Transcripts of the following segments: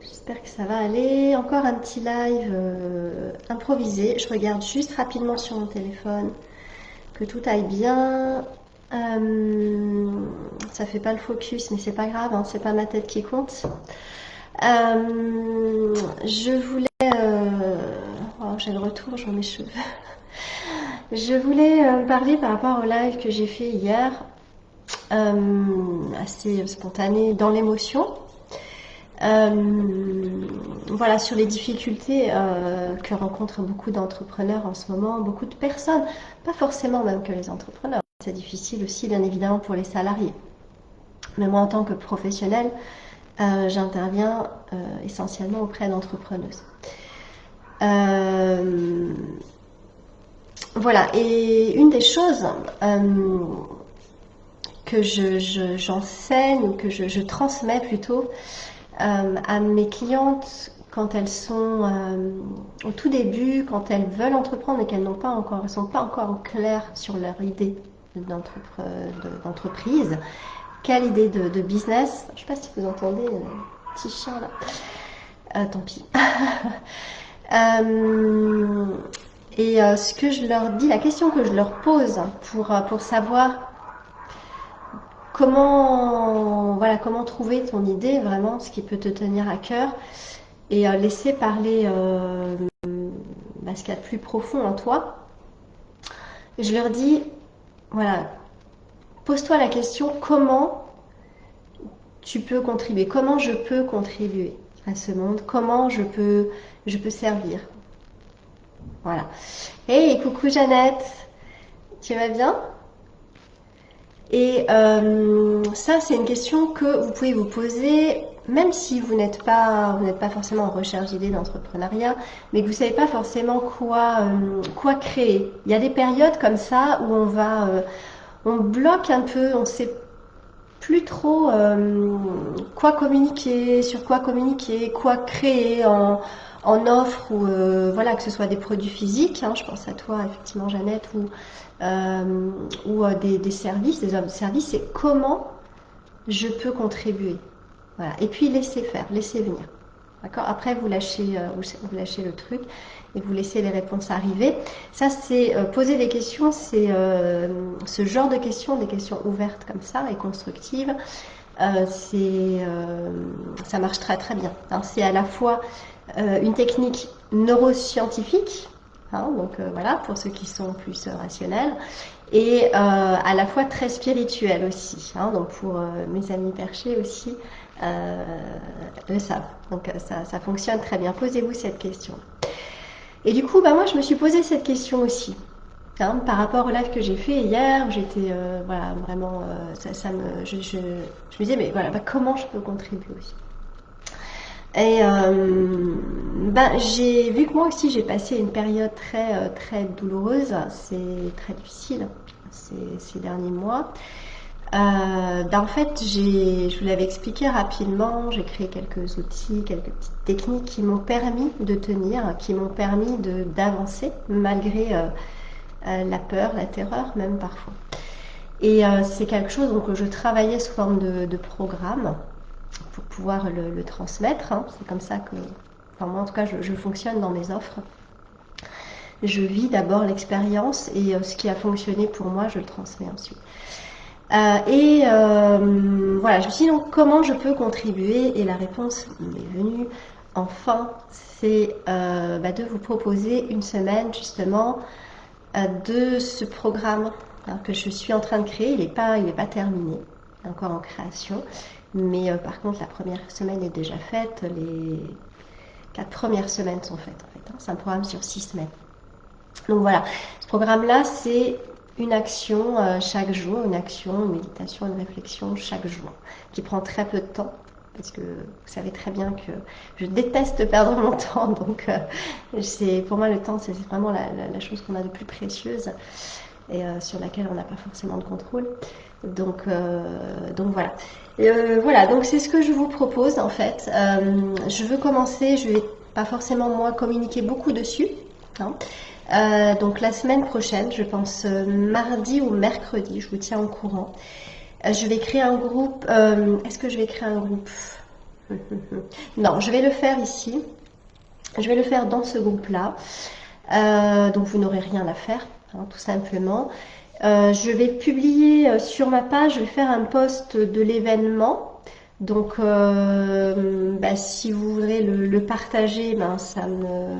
J'espère que ça va aller. Encore un petit live improvisé. Je regarde juste rapidement sur mon téléphone que tout aille bien. Ça fait pas le focus, mais c'est pas grave, hein, c'est pas ma tête qui compte. Je voulais. Oh, j'ai le retour, je mes cheveux. Je voulais parler par rapport au live que j'ai fait hier, assez spontané, dans l'émotion. Voilà, sur les difficultés que rencontrent beaucoup d'entrepreneurs en ce moment, beaucoup de personnes, pas forcément même que les entrepreneurs. C'est difficile aussi, bien évidemment, pour les salariés. Mais moi, en tant que professionnelle, j'interviens essentiellement auprès d'entrepreneuses. Voilà, et une des choses que j'enseigne, ou que je transmets plutôt, à mes clientes quand elles sont au tout début, quand elles veulent entreprendre et qu'elles ne sont pas encore claires sur leur idée d'entreprise, quelle idée de business. Je ne sais pas si vous entendez le petit chien là. Tant pis. Ce que je leur dis, la question que je leur pose pour savoir comment trouver ton idée, vraiment, ce qui peut te tenir à cœur, et laisser parler ce qu'il y a de plus profond en toi. Je leur dis, voilà, pose-toi la question, comment tu peux contribuer, comment je peux contribuer à ce monde, comment je peux servir. Voilà. Hey, coucou Jeannette, tu vas bien? Et ça, c'est une question que vous pouvez vous poser, même si vous n'êtes pas forcément en recherche d'idées d'entrepreneuriat, mais que vous ne savez pas forcément quoi créer. Il y a des périodes comme ça où on bloque un peu, on ne sait plus trop quoi communiquer, sur quoi créer en offre, ou voilà, que ce soit des produits physiques, hein, je pense à toi effectivement Jeannette, ou des services, des offres de services, c'est comment je peux contribuer. Voilà. Et puis laisser faire, laisser venir. D'accord. Après vous lâchez le truc et vous laissez les réponses arriver. Ça c'est poser des questions, c'est ce genre de questions, des questions ouvertes comme ça et constructives. Ça marche très très bien. Hein. C'est à la fois une technique neuroscientifique, hein, donc voilà, pour ceux qui sont plus rationnels, et à la fois très spirituelle aussi. Hein, donc pour mes amis perchés aussi, le savent. Donc ça fonctionne très bien. Posez-vous cette question. Et du coup, moi je me suis posé cette question aussi. Hein, par rapport au live que j'ai fait hier, où j'étais voilà, vraiment, je me disais, mais voilà, comment je peux contribuer aussi. Et j'ai vu que moi aussi j'ai passé une période très douloureuse, c'est très difficile ces derniers mois. En fait, je vous l'avais expliqué rapidement, j'ai créé quelques outils, quelques petites techniques qui m'ont permis de tenir, qui m'ont permis d'avancer malgré la peur, la terreur même parfois. Et c'est quelque chose que je travaillais sous forme de programme pour pouvoir le transmettre. Hein. C'est comme ça que, enfin moi en tout cas, je fonctionne dans mes offres. Je vis d'abord l'expérience et ce qui a fonctionné pour moi, je le transmets ensuite. Voilà, je me suis dit donc comment je peux contribuer, et la réponse m'est venue enfin, c'est de vous proposer une semaine justement de ce programme que je suis en train de créer. Il n'est pas terminé, il est encore en création, mais par contre la première semaine est déjà faite, les 4 premières semaines sont faites en fait. Hein. C'est un programme sur 6 semaines. Donc voilà, ce programme-là, c'est une action chaque jour, une action, une méditation, une réflexion chaque jour, qui prend très peu de temps, parce que vous savez très bien que je déteste perdre mon temps, donc pour moi le temps c'est vraiment la chose qu'on a de plus précieuse, et sur laquelle on n'a pas forcément de contrôle. Donc voilà. Voilà, donc c'est ce que je vous propose en fait. Je veux commencer, je vais pas forcément moi communiquer beaucoup dessus. Hein. Donc la semaine prochaine, je pense mardi ou mercredi, je vous tiens au courant. Je vais créer un groupe. Est-ce que je vais créer un groupe? Non, je vais le faire ici. Je vais le faire dans ce groupe-là. Donc vous n'aurez rien à faire, hein, tout simplement. Je vais publier sur ma page, je vais faire un post de l'événement. Donc bah, si vous voudrez le partager, ben,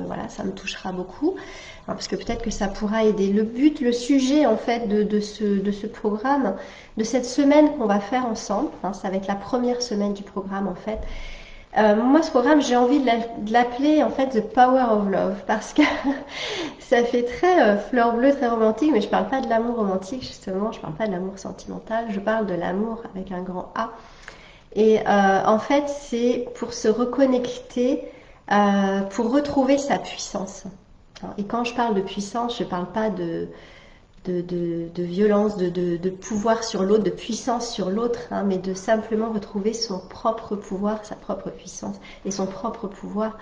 voilà, ça me touchera beaucoup. Hein, parce que peut-être que ça pourra aider. Le but, le sujet en fait de ce programme, de cette semaine qu'on va faire ensemble, hein, ça va être la première semaine du programme en fait. Moi, ce programme, j'ai envie de l'appeler en fait The Power of Love parce que ça fait très fleur bleue, très romantique, mais je parle pas de l'amour romantique justement, je parle pas de l'amour sentimental, je parle de l'amour avec un grand A. Et en fait, c'est pour se reconnecter, pour retrouver sa puissance. Et quand je parle de puissance, je parle pas de violence, de pouvoir sur l'autre, de puissance sur l'autre, hein, mais de simplement retrouver son propre pouvoir, sa propre puissance. Et son propre pouvoir,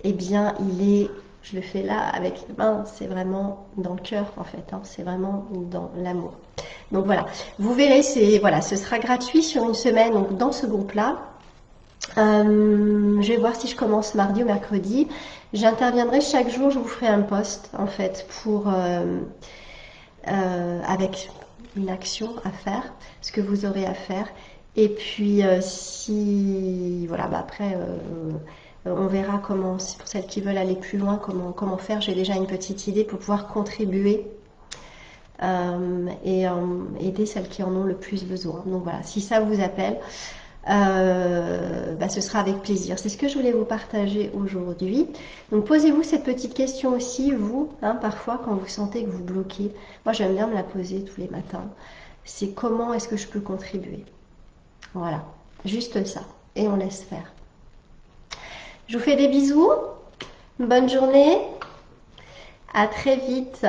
eh bien, je le fais là avec les mains, c'est vraiment dans le cœur en fait, hein, c'est vraiment dans l'amour. Donc voilà, vous verrez, voilà, ce sera gratuit sur une semaine, donc dans ce groupe-là. Je vais voir si je commence mardi ou mercredi. J'interviendrai chaque jour, je vous ferai un post en fait avec une action à faire, ce que vous aurez à faire. Et puis si voilà, bah après on verra comment, pour celles qui veulent aller plus loin, comment faire. J'ai déjà une petite idée pour pouvoir contribuer et aider celles qui en ont le plus besoin. Donc voilà, si ça vous appelle, bah, ce sera avec plaisir. C'est ce que je voulais vous partager aujourd'hui. Donc posez-vous cette petite question aussi, vous, hein, parfois quand vous sentez que vous bloquez. Moi j'aime bien me la poser tous les matins. C'est comment est-ce que je peux contribuer? Voilà, juste ça. Et on laisse faire. Je vous fais des bisous. Bonne journée. À très vite.